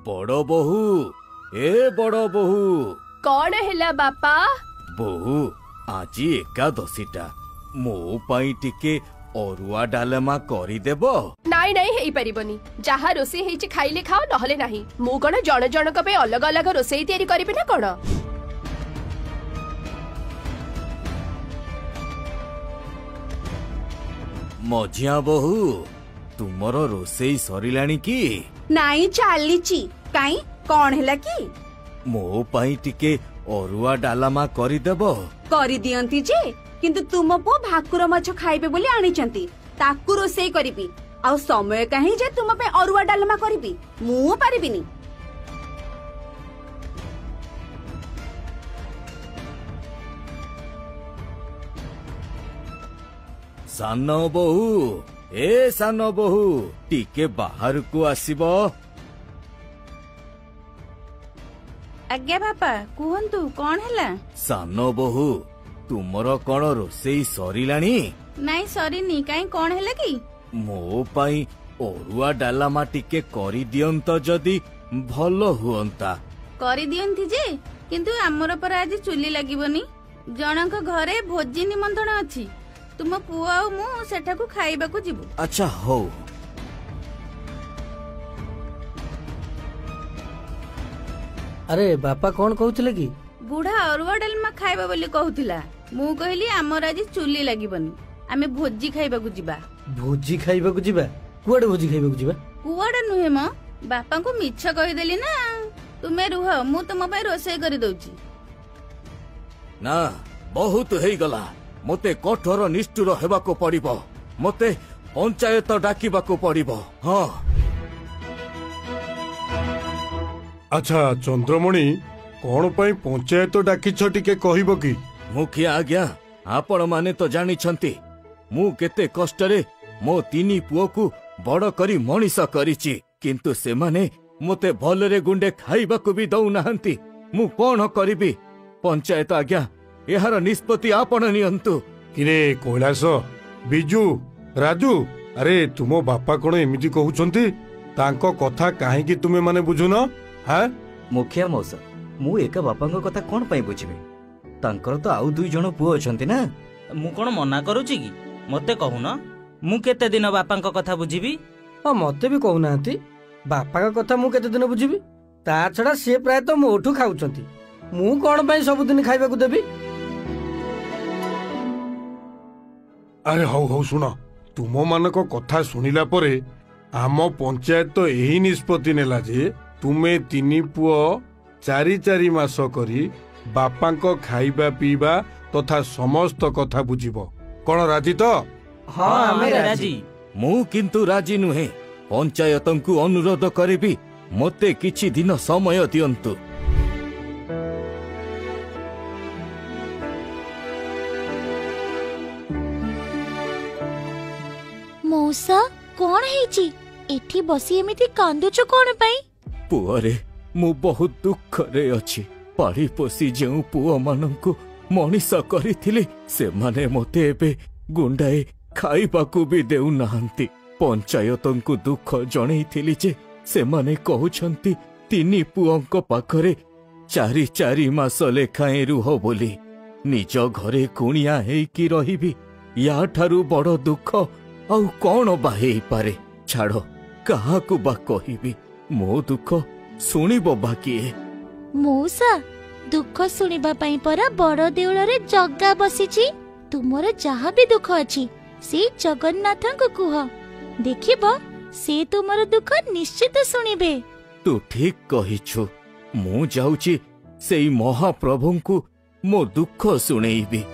बड़ बहु ए बड़ बहु कौन है बापा? बहु आज एकादशीटा मो पाई टिके अरुआ डालमा करिदेब। नाई नाई हेई परिबनी जहा रोसे हेइछि खाइले खाओ नहले नाही। मु कोन जण जणक पे अलग अलग रोसेई तयारी करिबे ना कोन? मझिया बहु तुमर रोसेई सरिलाणी की? नाई चालीची काई कौन हैला की? मो पाई टिके अरुआ डालमा करिदेब। करि दियंती जे किंतु तुम पो भाकुर माछ खाइबे बोली आनिचंती ताकू रोसेई करिबी आ समय काहे जे तुम पे अरुआ डालमा करिबी मु पारिबिनी। सान बहु ए सान बहु टिके बाहर को आसीबो। आज्ञा बापा कुहंतु कौन हैला? सान बहु तुमर कौन रोसेई सरिलाणी? नाई सरीनी काई कौन हैला की? मो पाई अरुआ डालमा टिके करि दियंत जदी भलो हुअंता। करि दियंती जे किंतु हमर पर आज चुली लागिबनी। जनक घरे भोजी निमंत्रण अछि। तुम पुआ आ मु सेठा को खाइबा को जिबु। अच्छा हो। अरे बापा कौन कहउथिले की? बुढ़ा अरुआ डालमा खाइबा बोली कहउथिला। मु कहली हमर आज चुली लागिबनी आमे भोजी खाइबा को जिबा। भोजी खाइबा को जिबा? कुआडे भोजी खाइबा को जिबा? कुआडे नुहे म बापा को मिछ कहि देली ना। तुमे रुह मु तुम पे रोसे करि दउची। ना बहुत हेई गला। मते कठोर निष्ठुर हेबाको पड़िबो। मते पंचायत डाकिबाको पड़िबो। हां अच्छा चंद्रमणि कौन पाई पंचायत डाकिछ टिके कहिबो की? मुखिया आज्ञा आपण माने तो जानी छंती मु केते कष्टरे मो तीनी पुओ को बड़ करी मनीष करिछि किंतु से माने मते भलरे गुंडे खाइबा को भी दउ नाहंती। मु कोन करिबी? पंचायत आज्ञा एहार निष्पत्ति आपण नियंतु। किरे कैलाश बिजू राजू अरे तुम बापा कौन एमिति कहउछंती? तांको कथा काहे की तुमे माने बुझुन? हां मुखिया मौसा मु एका बापांको कथा कोन पई बुझिबे? तांकर तो आउ दुई जण पुओ अछंती ना। मु कोन मना करूची की? मते कहून मु केते दिन बापांको कथा बुझिबी? मते भी कहूनांती बापा का कथा मु केते दिन बुझिबी? ता छडा से प्राय तो मोठू खाउछंती मु कोन पई सब दिन खाइबा को देबी? अरे हौ हौ सुन तुम मानक कथा सुनिला परे आम पंचायत तो यही निष्पत्ति नेला जे तुमे तीनी पुओ चारी चारी मास करी बापांको खाइबा पीबा तथा समस्त कथा बुझिबो। कोन राजी तो? हां हमें राजी। मु किंतु राजी नुहे। पंचायतंकु अनुरोध करिबी मते किछि दिन समय दियंतु। मौसा कौन है एठी बसी एमिति कांदुछ कोन पई? पुअरे मु बहुत दुख रे अछि। पाड़ी पोसी जेउ पुओ मानंकु मनीष करिथिली से माने मते एबे गुंडाए खाइबाकू भी देउ नाहंती। पंचायतंकु दुख जणैथिली जे से माने कहउछंती तीनी पुओंको पाखरे चारी चारी मास लेखाए रुह बोली। निज घरे कुणिया हेइकी रहिबी या ठारू बड़ दुख आउ कौन बा हेई पारे? छाड़ो काहाकू बा कहिबी? मो दुख सुनिबो बा किए? मौसा दुख सुनिबा पई परा बड़ देउल रे जग्गा बसिछि। तुमर जहा भी दुख अछि से जगन्नाथ को कुह देखिबो से तुमर दुख निश्चित सुनिबे। तू ठीक कहिछु। मु जाउची सेई महाप्रभुंकु मो दुख सुनेइबी।